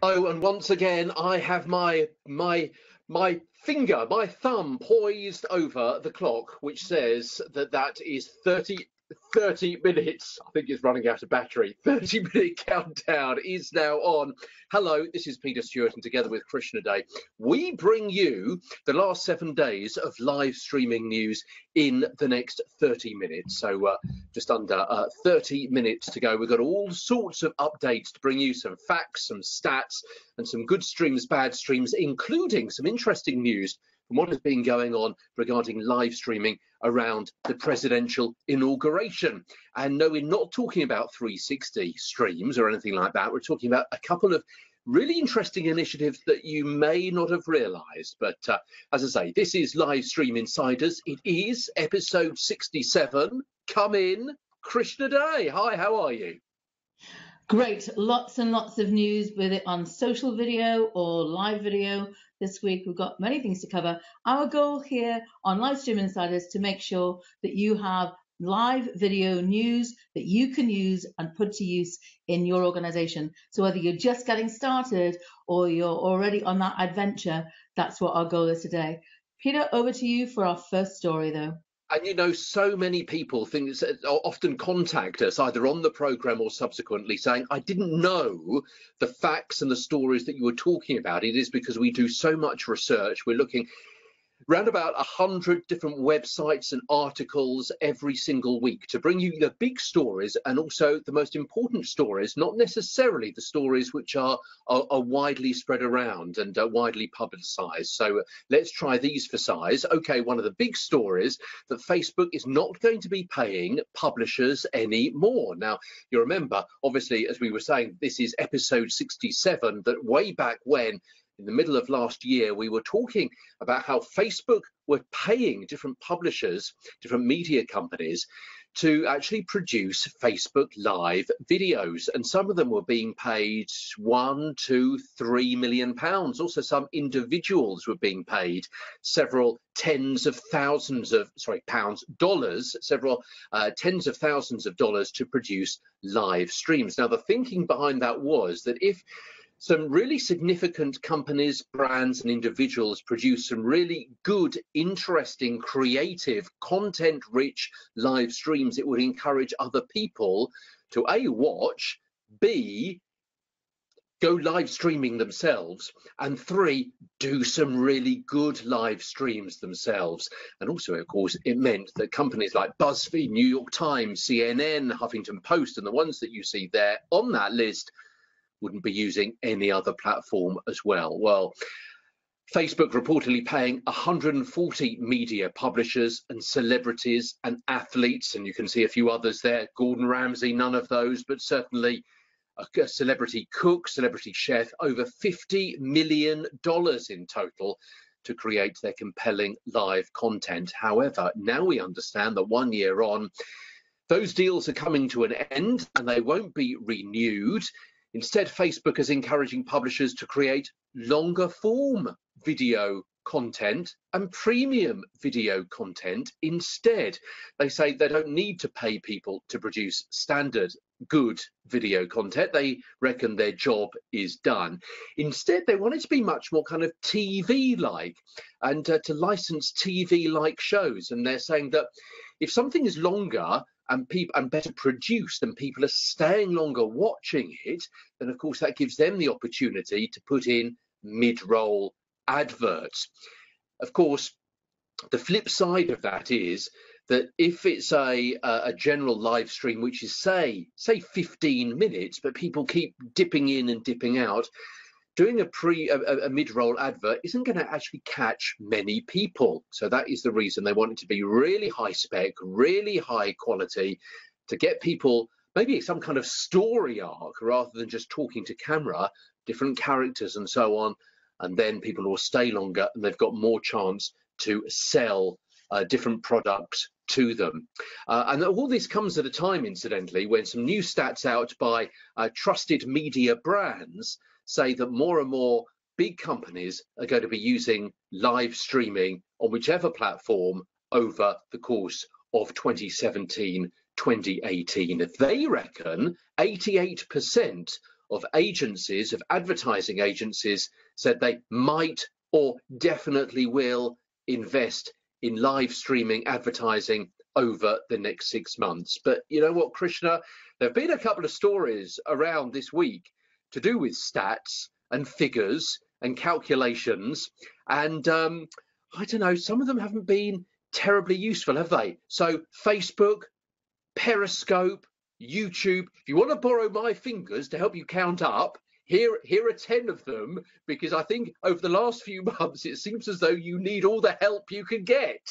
Oh, and once again, I have my thumb poised over the clock, which says that is 30 minutes. I think it's running out of battery. 30-minute countdown is now on. Hello, this is Peter Stewart, and together with Krishna Day, we bring you the last 7 days of live streaming news in the next 30 minutes. So just under 30 minutes to go. We've got all sorts of updates to bring you, some facts, some stats, and some good streams, bad streams, including some interesting news from what has been going on regarding live streaming around the presidential inauguration. And no, we're not talking about 360 streams or anything like that. We're talking about a couple of really interesting initiatives that you may not have realised. But as I say, this is Live Stream Insiders. It is episode 67. Come in, Krishna Day. Hi, how are you? Great, lots and lots of news with it on social video or live video. This week we've got many things to cover. Our goal here on Livestream Insiders is to make sure that you have live video news that you can use and put to use in your organization. So whether you're just getting started or you're already on that adventure, that's what our goal is today. Peter, over to you for our first story though. And you know, so many people often contact us either on the programme or subsequently saying, I didn't know the facts and the stories that you were talking about. It is because we do so much research. We're looking around about 100 different websites and articles every single week to bring you the big stories and also the most important stories, not necessarily the stories which are widely spread around and widely publicised. So let's try these for size. Okay, one of the big stories that Facebook is not going to be paying publishers anymore. Now, you remember, obviously, as we were saying, this is episode 67, that way back when, in the middle of last year, we were talking about how Facebook were paying different publishers, different media companies, to actually produce Facebook Live videos. And some of them were being paid £1, £2, £3 million. Also, some individuals were being paid several tens of thousands of, dollars, several tens of thousands of dollars to produce live streams. Now, the thinking behind that was that if some really significant companies, brands and individuals produce some really good, interesting, creative, content-rich live streams, it would encourage other people to A, watch, B, go live streaming themselves, and 3, do some really good live streams themselves. And also, of course, it meant that companies like BuzzFeed, New York Times, CNN, Huffington Post, and the ones that you see there on that list wouldn't be using any other platform as well. Well, Facebook reportedly paying 140 media publishers and celebrities and athletes, and you can see a few others there. Gordon Ramsay, none of those, but certainly a celebrity cook, celebrity chef, over $50 million in total to create their compelling live content. However, now we understand that 1 year on, those deals are coming to an end and they won't be renewed. Instead, Facebook is encouraging publishers to create longer form video content and premium video content instead. They say they don't need to pay people to produce standard good video content. They reckon their job is done. Instead, they want it to be much more kind of TV-like and to license TV-like shows. And they're saying that if something is longer and better produced and people are staying longer watching it, then of course that gives them the opportunity to put in mid-roll adverts. Of course, the flip side of that is that if it's a general live stream, which is say 15 minutes, but people keep dipping in and dipping out, doing a mid-roll advert isn't going to actually catch many people. So that is the reason they want it to be really high spec, really high quality, to get people maybe some kind of story arc rather than just talking to camera, different characters and so on. And then people will stay longer and they've got more chance to sell different products to them. And all this comes at a time, incidentally, when some new stats out by trusted media brands say that more and more big companies are going to be using live streaming on whichever platform over the course of 2017, 2018. They reckon 88% of agencies, of advertising agencies, said they might or definitely will invest in live streaming advertising over the next 6 months. But you know what, Krishna? There have been a couple of stories around this week to do with stats and figures and calculations, and I don't know, some of them haven't been terribly useful, have they? So Facebook, Periscope, YouTube, if you want to borrow my fingers to help you count up, here are 10 of them, because I think over the last few months it seems as though you need all the help you can get.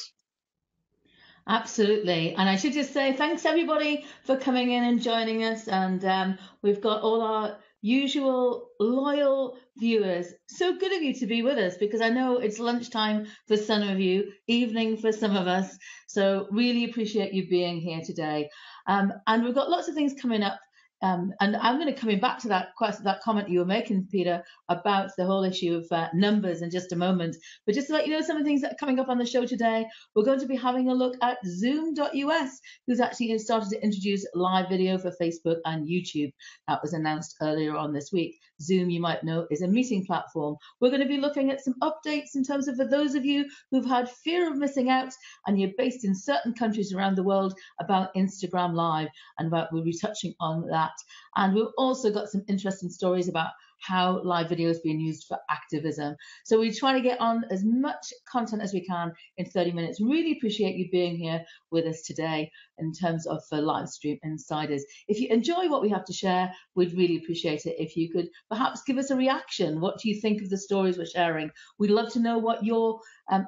Absolutely. And I should just say thanks everybody for coming in and joining us. And we've got all our usual loyal viewers. So good of you to be with us, because I know it's lunchtime for some of you, evening for some of us. So really appreciate you being here today. And we've got lots of things coming up. And I'm going to come back to that comment you were making, Peter, about the whole issue of numbers in just a moment. But just to let you know some of the things that are coming up on the show today, we're going to be having a look at Zoom.us, who's actually started to introduce live video for Facebook and YouTube. That was announced earlier on this week. Zoom, you might know, is a meeting platform. We're going to be looking at some updates in terms of, for those of you who've had fear of missing out and you're based in certain countries around the world, about Instagram Live, and we'll be touching on that. And we've also got some interesting stories about how live video is being used for activism. So we try to get on as much content as we can in 30 minutes. Really appreciate you being here with us today in terms of live stream insiders. If you enjoy what we have to share, we'd really appreciate it if you could perhaps give us a reaction. What do you think of the stories we're sharing? We'd love to know what your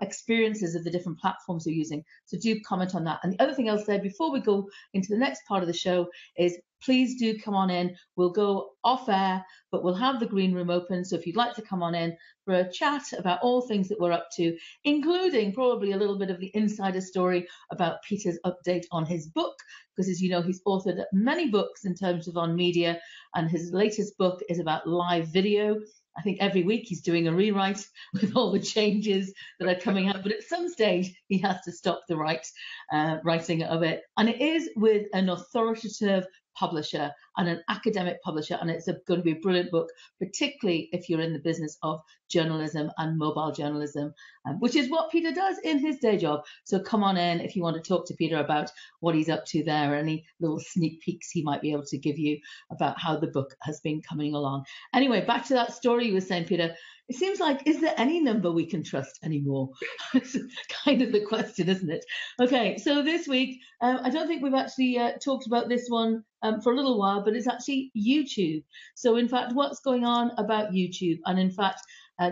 experiences of the different platforms you're using. So do comment on that. And the other thing I'll say before we go into the next part of the show is please do come on in. We'll go off air, but we'll have the green room open. So if you'd like to come on in for a chat about all things that we're up to, including probably a little bit of the insider story about Peter's update on his book, because as you know, he's authored many books in terms of on media, and his latest book is about live video. I think every week he's doing a rewrite with all the changes that are coming out, but at some stage he has to stop the writing of it. And it is with an authoritative publisher and an academic publisher, and it's going to be a brilliant book, particularly if you're in the business of journalism and mobile journalism, which is what Peter does in his day job. So come on in if you want to talk to Peter about what he's up to there, any little sneak peeks he might be able to give you about how the book has been coming along. Anyway, back to that story you were saying, Peter. It seems like, is there any number we can trust anymore? It's kind of the question, isn't it? Okay, so this week, I don't think we've actually talked about this one for a little while, but it's actually YouTube. So in fact, what's going on about YouTube? And in fact,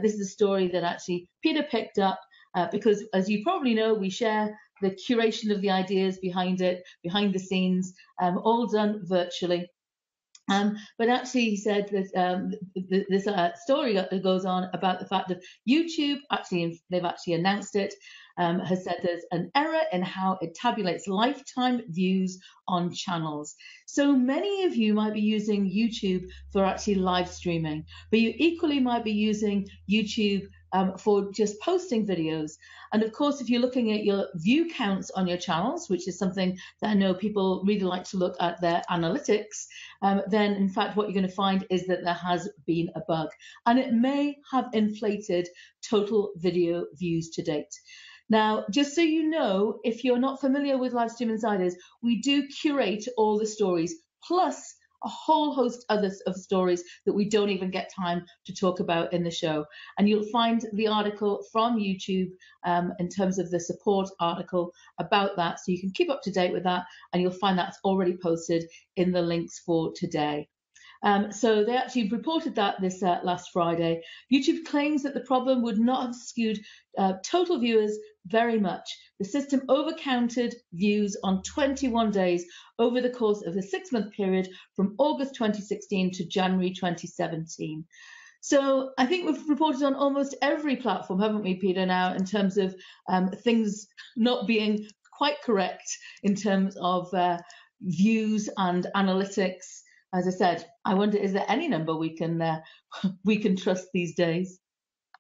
this is a story that actually Peter picked up because, as you probably know, we share the curation of the ideas behind it, behind the scenes, all done virtually. But actually, he said that this story that goes on about the fact that YouTube, actually, they've actually announced it, has said there's an error in how it tabulates lifetime views on channels. So many of you might be using YouTube for actually live streaming, but you equally might be using YouTube for just posting videos. And of course, if you're looking at your view counts on your channels, which is something that I know people really like to look at their analytics, then in fact, what you're going to find is that there has been a bug, and it may have inflated total video views to date. Now, just so you know, if you're not familiar with Livestream Insiders, we do curate all the stories, plus a whole host of stories that we don't even get time to talk about in the show. And you'll find the article from YouTube in terms of the support article about that. So you can keep up to date with that, and you'll find that's already posted in the links for today. So they actually reported that this last Friday. YouTube claims that the problem would not have skewed total viewers very much. The system overcounted views on 21 days over the course of a 6-month period from August 2016 to January 2017. So I think we've reported on almost every platform, haven't we, Peter, now, in terms of things not being quite correct in terms of views and analytics. As I said, I wonder, is there any number we can trust these days?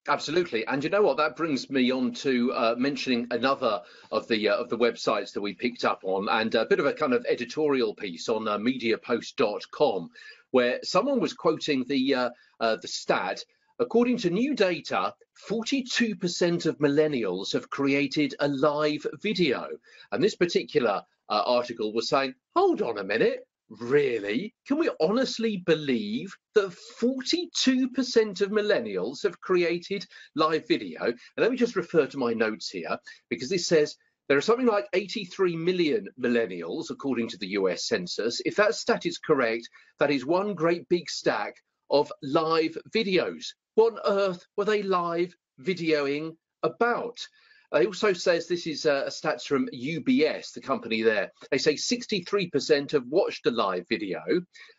Absolutely, and you know what? That brings me on to mentioning another of the websites that we picked up on, and a bit of a kind of editorial piece on MediaPost.com, where someone was quoting the stat. According to new data, 42% of millennials have created a live video, and this particular article was saying, "Hold on a minute." Really? Can we honestly believe that 42% of millennials have created live video? And let me just refer to my notes here, because this says there are something like 83 million millennials, according to the US Census. If that stat is correct, that is one great big stack of live videos. What on earth were they live videoing about? It also says, this is stats from UBS, the company there. They say 63% have watched a live video.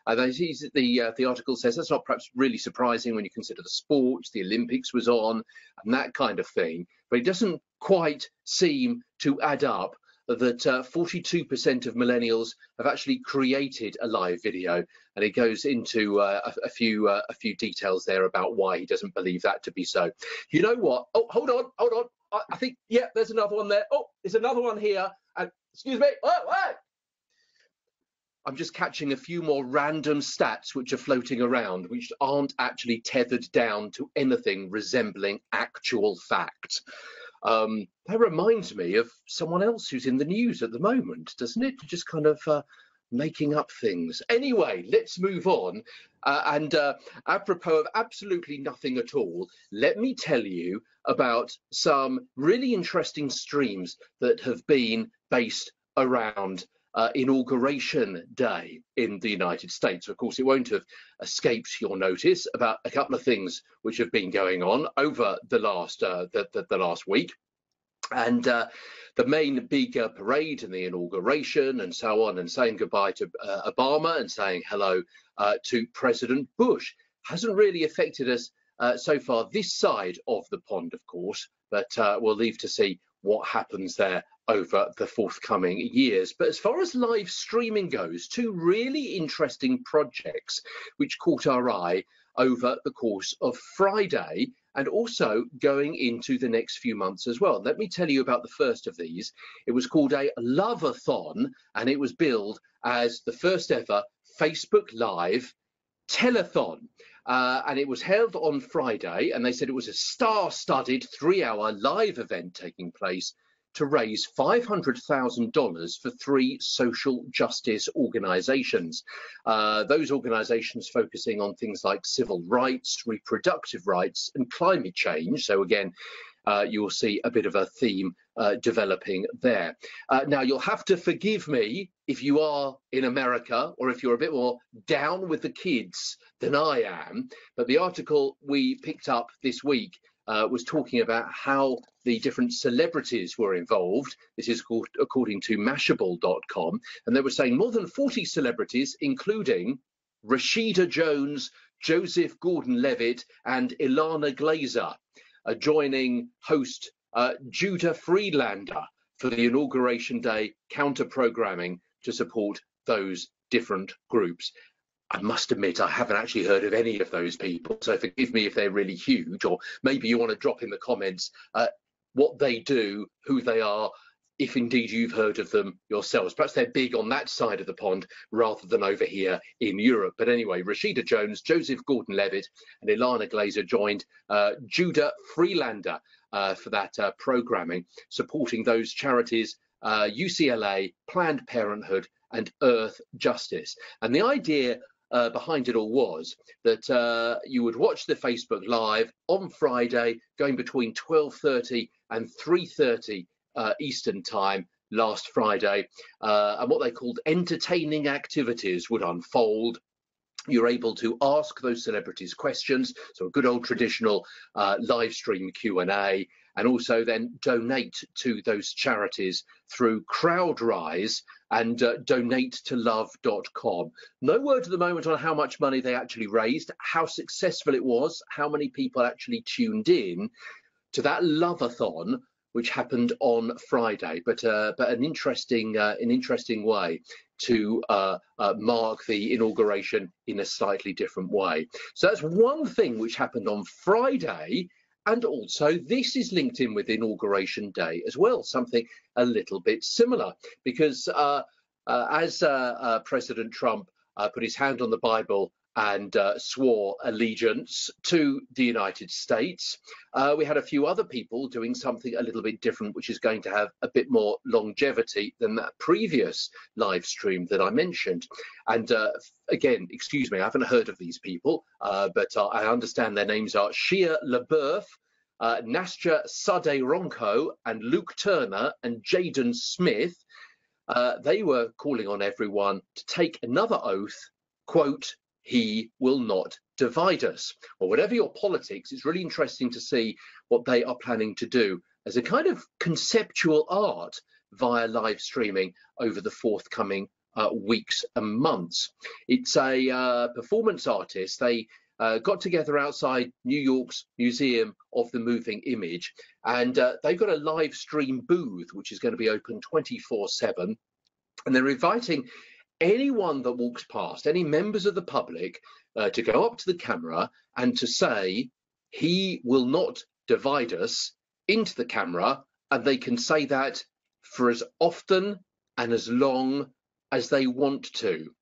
The article says that's not perhaps really surprising when you consider the sports, the Olympics was on, and that kind of thing. But it doesn't quite seem to add up that 42% of millennials have actually created a live video, and it goes into a few details there about why he doesn't believe that to be so. You know what? Oh, hold on. I think, yeah, there's another one there. Oh, there's another one here. And excuse me. Oh, wait. I'm just catching a few more random stats which are floating around, which aren't actually tethered down to anything resembling actual fact. That reminds me of someone else who's in the news at the moment, doesn't it? Just kind of making up things. Anyway, let's move on. And apropos of absolutely nothing at all, let me tell you about some really interesting streams that have been based around Inauguration Day in the United States. Of course, it won't have escaped your notice about a couple of things which have been going on over the last week. And the main big parade and the inauguration and so on, and saying goodbye to Obama and saying hello to President Bush hasn't really affected us so far this side of the pond, of course, but we'll leave to see what happens there over the forthcoming years. But as far as live streaming goes, two really interesting projects which caught our eye over the course of Friday and also going into the next few months as well. Let me tell you about the first of these. It was called a Love-a-thon, and it was billed as the first ever Facebook Live telethon. And it was held on Friday, and they said it was a star-studded 3-hour live event taking place to raise $500,000 for 3 social justice organisations. Those organisations focusing on things like civil rights, reproductive rights and climate change. So again, you'll see a bit of a theme developing there. Now, you'll have to forgive me if you are in America or if you're a bit more down with the kids than I am, but the article we picked up this week was talking about how the different celebrities were involved. This is called, according to Mashable.com, and they were saying more than 40 celebrities, including Rashida Jones, Joseph Gordon-Levitt and Ilana Glazer, joining host Judah Friedlander for the Inauguration Day counter-programming to support those different groups. I must admit, I haven't actually heard of any of those people, so forgive me if they're really huge, or maybe you want to drop in the comments what they do, who they are, if indeed you've heard of them yourselves. Perhaps they're big on that side of the pond rather than over here in Europe. But anyway, Rashida Jones, Joseph Gordon-Levitt and Ilana Glazer joined Judah Friedlander for that programming, supporting those charities, UCLA, Planned Parenthood and Earth Justice. And the idea behind it all was that you would watch the Facebook Live on Friday, going between 12:30 and 3:30 Eastern time last Friday, and what they called entertaining activities would unfold. You're able to ask those celebrities questions, so a good old traditional live stream Q&A, and also then donate to those charities through CrowdRise and donatetolove.com. No word at the moment on how much money they actually raised, how successful it was, how many people actually tuned in to that Love-a-thon, which happened on Friday, but an interesting way to mark the inauguration in a slightly different way. So that's one thing which happened on Friday. And also, this is linked in with Inauguration Day as well, something a little bit similar, because as President Trump put his hand on the Bible and swore allegiance to the United States, we had a few other people doing something a little bit different, which is going to have a bit more longevity than that previous live stream that I mentioned. And again, excuse me, I haven't heard of these people, but I understand their names are Shia LaBeouf, Nastya Sade-Ronco, and Luke Turner and Jaden Smith. They were calling on everyone to take another oath, quote, "He will not divide us." Or whatever your politics, it's really interesting to see what they are planning to do as a kind of conceptual art via live streaming over the forthcoming weeks and months. It's a performance artist. They got together outside New York's Museum of the Moving Image, and they've got a live stream booth which is going to be open 24/7, and they're inviting anyone that walks past, any members of the public, to go up to the camera and to say, "He will not divide us," into the camera, and they can say that for as often and as long as they want to.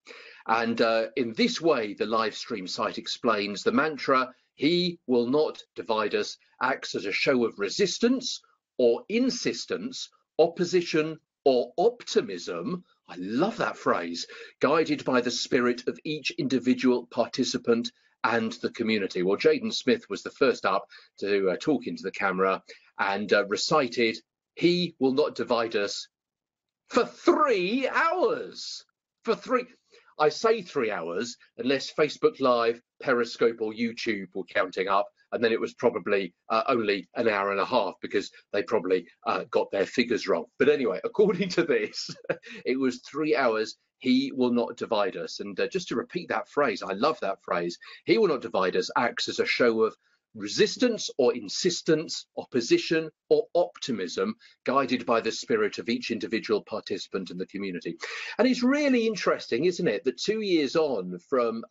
And in this way, the live stream site explains the mantra, "He will not divide us," acts as a show of resistance or insistence, opposition or optimism. I love that phrase, guided by the spirit of each individual participant and the community. Well, Jaden Smith was the first up to talk into the camera and recited, "He will not divide us," for 3 hours. I say 3 hours, unless Facebook Live, Periscope or YouTube were counting up, and then it was probably only an hour and a half because they probably got their figures wrong. But anyway, according to this, it was 3 hours. "He will not divide us." And just to repeat that phrase, I love that phrase, "He will not divide us," acts as a show of resistance or insistence, opposition or optimism, guided by the spirit of each individual participant in the community. And it's really interesting, isn't it, that 2 years on from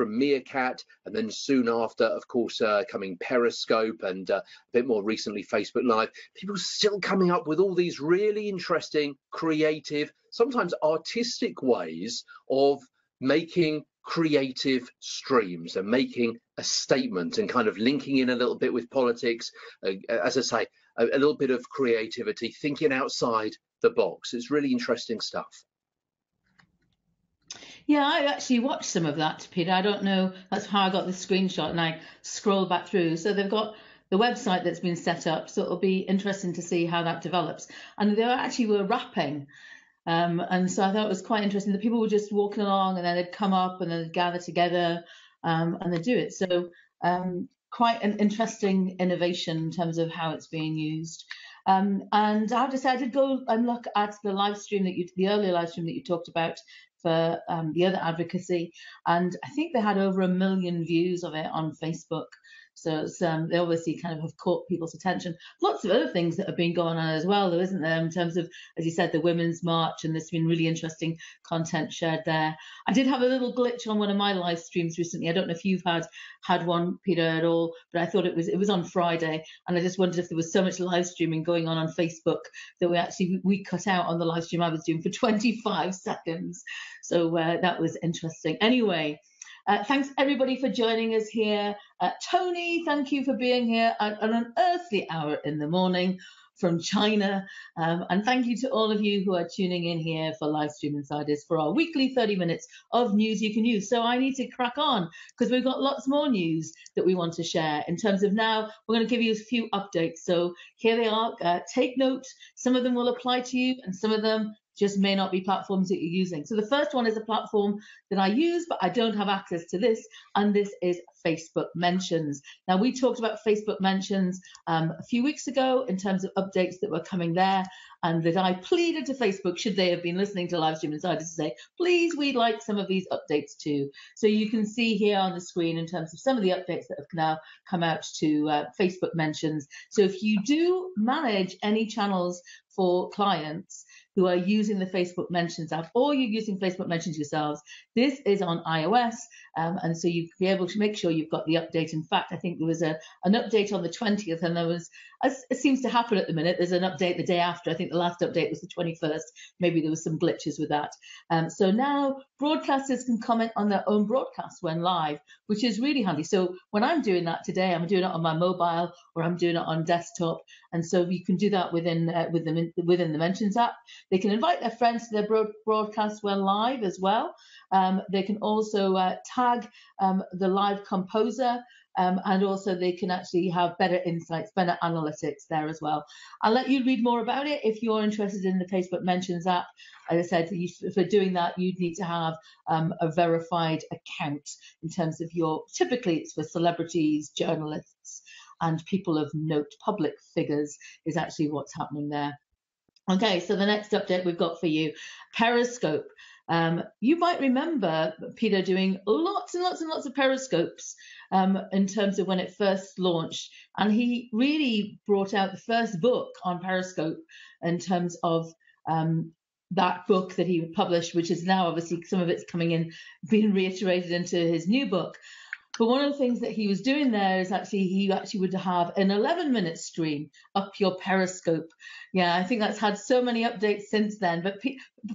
Meerkat, and then soon after, of course, coming Periscope, and a bit more recently Facebook Live, people are still coming up with all these really interesting, creative, sometimes artistic ways of making creative streams and making a statement and kind of linking in a little bit with politics, as I say, a little bit of creativity, thinking outside the box. It's really interesting stuff. Yeah, I actually watched some of that, Peter. I don't know, that's how I got the screenshot, and I scrolled back through. So they've got the website that's been set up, so it'll be interesting to see how that develops. And they actually were rapping. And so I thought it was quite interesting. The people were just walking along, and then they'd come up and then they'd gather together and they'd do it. So quite an interesting innovation in terms of how it's being used. And I have to say, I did go and look at the live stream the earlier live stream that you talked about for the other advocacy, and I think they had over 1 million views of it on Facebook. So it's, they obviously kind of have caught people's attention. Lots of other things that have been going on as well, though, isn't there, in terms of, as you said, the Women's March, and there's been really interesting content shared there. I did have a little glitch on one of my live streams recently. I don't know if you've had one, Peter, at all, but I thought it was on Friday, and I just wondered if there was so much live streaming going on Facebook that we cut out on the live stream I was doing for 25 seconds. So that was interesting. Anyway. Thanks everybody for joining us here. Tony, thank you for being here at an unearthly hour in the morning from China. And thank you to all of you who are tuning in here for Livestream Insiders for our weekly 30 minutes of news you can use. So I need to crack on because we've got lots more news that we want to share. In terms of now, we're going to give you a few updates. So here they are. Take note. Some of them will apply to you and some of them just may not be platforms that you're using. So the first one is a platform that I use, but I don't have access to this, and this is Facebook Mentions. Now, we talked about Facebook Mentions a few weeks ago in terms of updates that were coming there, and that I pleaded to Facebook, should they have been listening to Livestream Insiders, to say, please, we'd like some of these updates too. So you can see here on the screen in terms of some of the updates that have now come out to Facebook Mentions. So if you do manage any channels for clients, who are using the Facebook Mentions app, or you're using Facebook Mentions yourselves, this is on iOS, and so you can be able to make sure you've got the update. In fact, I think there was an update on the 20th, and there was, as it seems to happen at the minute, there's an update the day after. I think the last update was the 21st. Maybe there was some glitches with that. So now broadcasters can comment on their own broadcasts when live, which is really handy. So when I'm doing that today, I'm doing it on my mobile or I'm doing it on desktop, and so you can do that within the Mentions app. They can invite their friends to their broadcasts when live as well. They can also tag the live composer, and also they can actually have better insights, better analytics there as well. I'll let you read more about it if you're interested in the Facebook Mentions app. As I said, for doing that, you'd need to have a verified account in terms of typically it's for celebrities, journalists, and people of note. Public figures is actually what's happening there. Okay, so the next update we've got for you, Periscope. You might remember Peter doing lots and lots and lots of Periscopes in terms of when it first launched, and he really brought out the first book on Periscope in terms of that book that he published, which is now obviously some of it's being reiterated into his new book. But one of the things that he was doing there is he would have an 11-minute stream up your Periscope. Yeah, I think that's had so many updates since then. But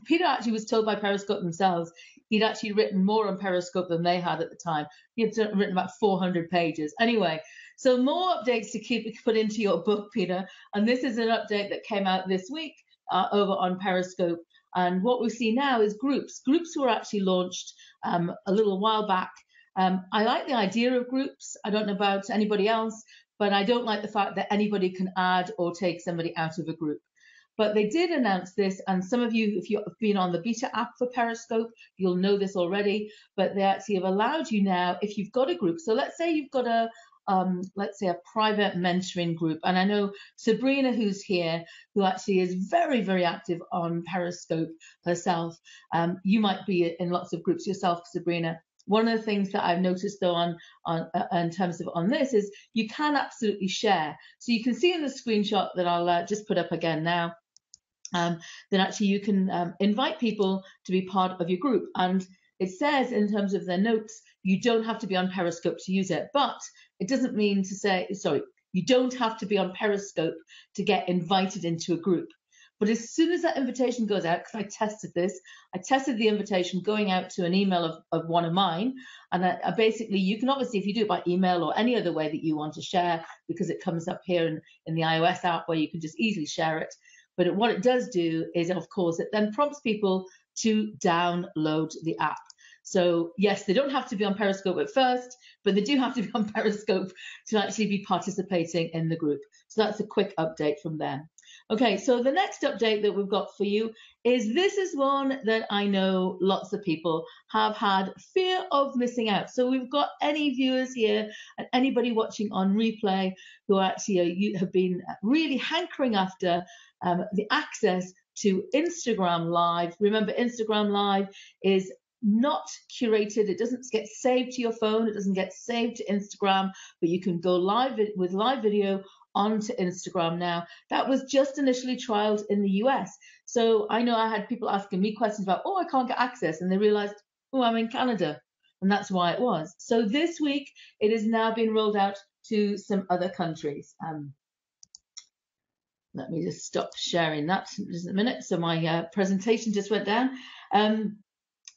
Peter actually was told by Periscope themselves he'd actually written more on Periscope than they had at the time. He had written about 400 pages. Anyway, so more updates to put into your book, Peter. And this is an update that came out this week over on Periscope. And what we see now is groups. Groups were actually launched a little while back. I like the idea of groups. I don't know about anybody else, but I don't like the fact that anybody can add or take somebody out of a group. But they did announce this, and some of you, if you've been on the beta app for Periscope, you'll know this already, but they actually have allowed you now, if you've got a group, so let's say you've got a private mentoring group, and I know Sabrina, who's here, who actually is very, very active on Periscope herself. You might be in lots of groups yourself, Sabrina. One of the things that I've noticed though in terms of on this is you can absolutely share. So you can see in the screenshot that I'll just put up again now, that actually you can invite people to be part of your group. And it says in terms of their notes, you don't have to be on Periscope to use it, but it doesn't mean to say, sorry, you don't have to be on Periscope to get invited into a group. But as soon as that invitation goes out, because I tested this, I tested the invitation going out to an email of one of mine. And basically, you can obviously, if you do it by email or any other way that you want to share, because it comes up here in the iOS app where you can just easily share it. But what it does do is, of course, it then prompts people to download the app. So yes, they don't have to be on Periscope at first, but they do have to be on Periscope to actually be participating in the group. So that's a quick update from them. Okay, so the next update that we've got for you is this is one that I know lots of people have had fear of missing out. So we've got any viewers here and anybody watching on replay who actually have been really hankering after the access to Instagram Live. Remember, Instagram Live is not curated. It doesn't get saved to your phone. It doesn't get saved to Instagram, but you can go live with live video onto Instagram now. That was just initially trialed in the US. So I know I had people asking me questions about, I can't get access. And they realized, I'm in Canada. And that's why it was. So this week, it is now being rolled out to some other countries. Let me just stop sharing that just a minute. So my presentation just went down.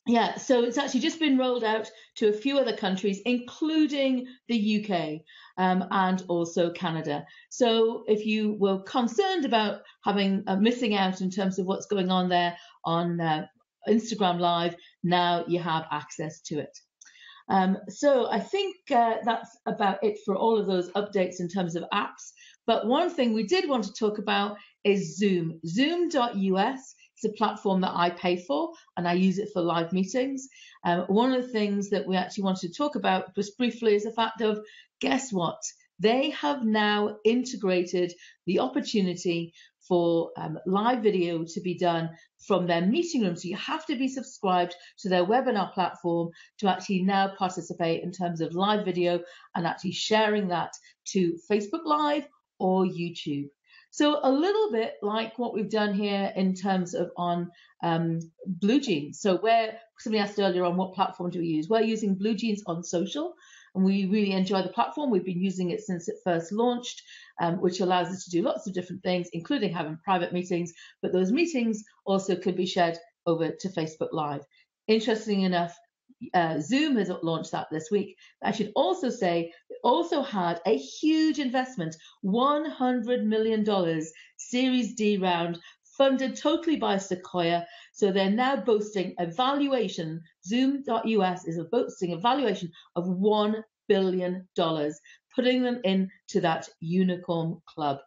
Yeah, so it's actually just been rolled out to a few other countries, including the UK and also Canada. So if you were concerned about missing out in terms of what's going on there on Instagram Live, now you have access to it. So I think that's about it for all of those updates in terms of apps. But one thing we did want to talk about is Zoom. Zoom.us. It's a platform that I pay for and I use it for live meetings. One of the things that we actually wanted to talk about just briefly is the fact of, guess what? They have now integrated the opportunity for live video to be done from their meeting room. So you have to be subscribed to their webinar platform to actually now participate in terms of live video and actually sharing that to Facebook Live or YouTube. So a little bit like what we've done here in terms of on BlueJeans. So where somebody asked earlier on what platform do we use? We're using BlueJeans on social, and we really enjoy the platform. We've been using it since it first launched, which allows us to do lots of different things, including having private meetings, but those meetings also could be shared over to Facebook Live. Interestingly enough, Zoom has launched that this week. I should also say it also had a huge investment, $100 million Series D round, funded totally by Sequoia. So they're now boasting a valuation, Zoom.us is boasting a valuation of $1 billion, putting them into that unicorn club.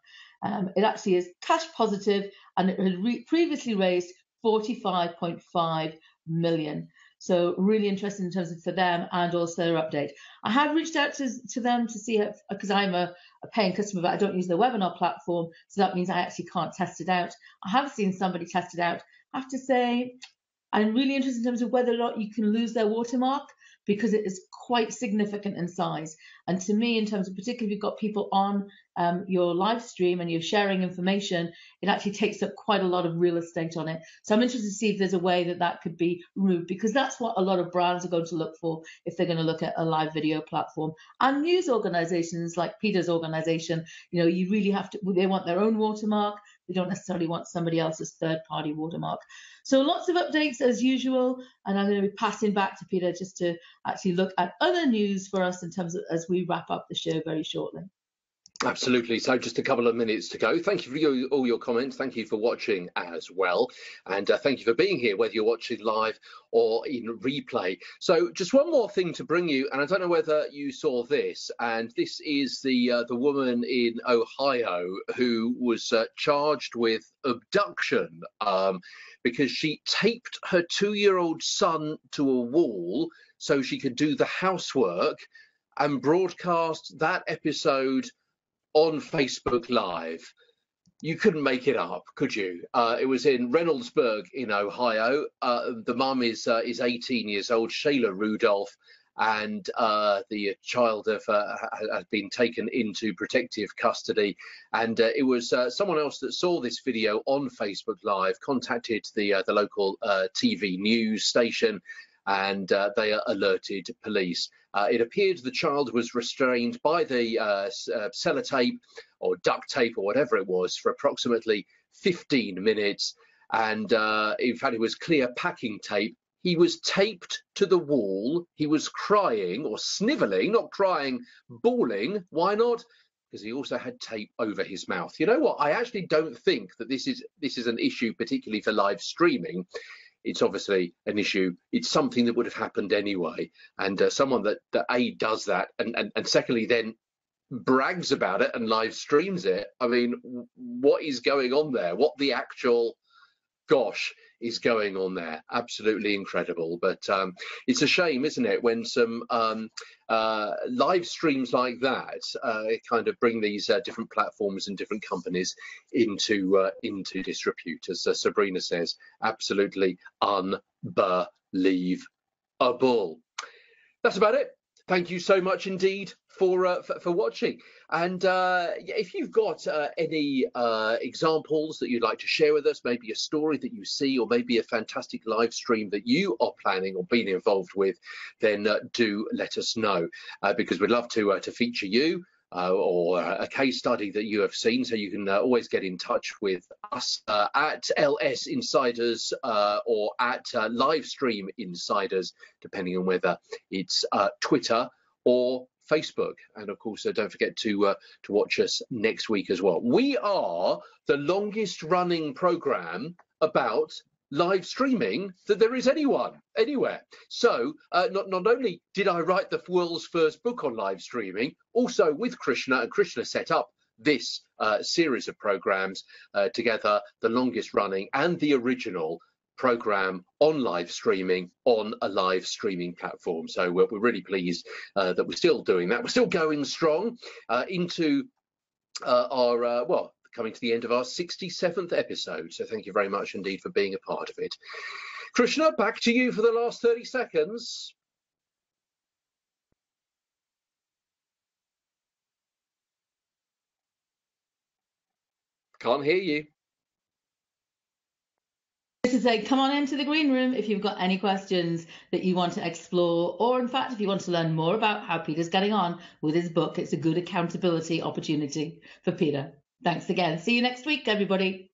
It actually is cash positive, and it had previously raised 45.5 million. So really interested in terms of for them and also their update. I have reached out to them to see if, because I'm a paying customer, but I don't use their webinar platform. So that means I actually can't test it out. I have seen somebody test it out. I have to say, I'm really interested in terms of whether or not you can lose their watermark, because it is quite significant in size. And to me, in terms of particularly if you've got people on your live stream and you're sharing information, it actually takes up quite a lot of real estate on it. So I'm interested to see if there's a way that that could be removed, because that's what a lot of brands are going to look for if they're going to look at a live video platform. And news organizations like Peter's organization, you know, you really have to, they want their own watermark. They don't necessarily want somebody else's third-party watermark. So lots of updates as usual, and I'm going to be passing back to Peter just to actually look at other news for us in terms of as we wrap up the show very shortly. Absolutely. So just a couple of minutes to go. Thank you for all your comments. Thank you for watching as well. And thank you for being here, whether you're watching live or in replay. So just one more thing to bring you, and I don't know whether you saw this, and this is the woman in Ohio who was charged with abduction because she taped her 2-year-old son to a wall so she could do the housework and broadcast that episode on Facebook Live. You couldn't make it up, could you? It was in Reynoldsburg in Ohio. The mum is 18 years old, Shayla Rudolph, and the child has been taken into protective custody. And it was someone else that saw this video on Facebook Live, contacted the local TV news station, and they alerted police. It appeared the child was restrained by the sellotape or duct tape or whatever it was for approximately 15 minutes. And in fact, it was clear packing tape. He was taped to the wall. He was crying or snivelling, not crying, bawling. Why not? Because he also had tape over his mouth. You know what? I actually don't think that this is an issue particularly for live streaming. It's obviously an issue. It's something that would have happened anyway. And someone that A, does that, and secondly, then brags about it and live streams it. I mean, what is going on there? What the actual gosh is going on there? Absolutely incredible. But it's a shame, isn't it, when some live streams like that kind of bring these different platforms and different companies into disrepute, as Sabrina says. Absolutely unbelievable. That's about it. Thank you so much indeed for watching. And if you've got any examples that you'd like to share with us, maybe a story that you see, or maybe a fantastic live stream that you are planning or being involved with, then do let us know, because we'd love to feature you. Or a case study that you have seen, so you can always get in touch with us at LS Insiders or at Livestream Insiders, depending on whether it's Twitter or Facebook. And of course, don't forget to watch us next week as well. We are the longest running program about live streaming that there is anywhere. So not only did I write the world's first book on live streaming, also with Krishna, and Krishna set up this series of programs together, the longest running and the original program on live streaming on a live streaming platform. So we're really pleased that we're still doing that. We're still going strong into our coming to the end of our 67th episode. So thank you very much indeed for being a part of it. Krishna, back to you for the last 30 seconds. Can't hear you. To say, come on into the green room if you've got any questions that you want to explore, or in fact, if you want to learn more about how Peter's getting on with his book. It's a good accountability opportunity for Peter. Thanks again. See you next week, everybody.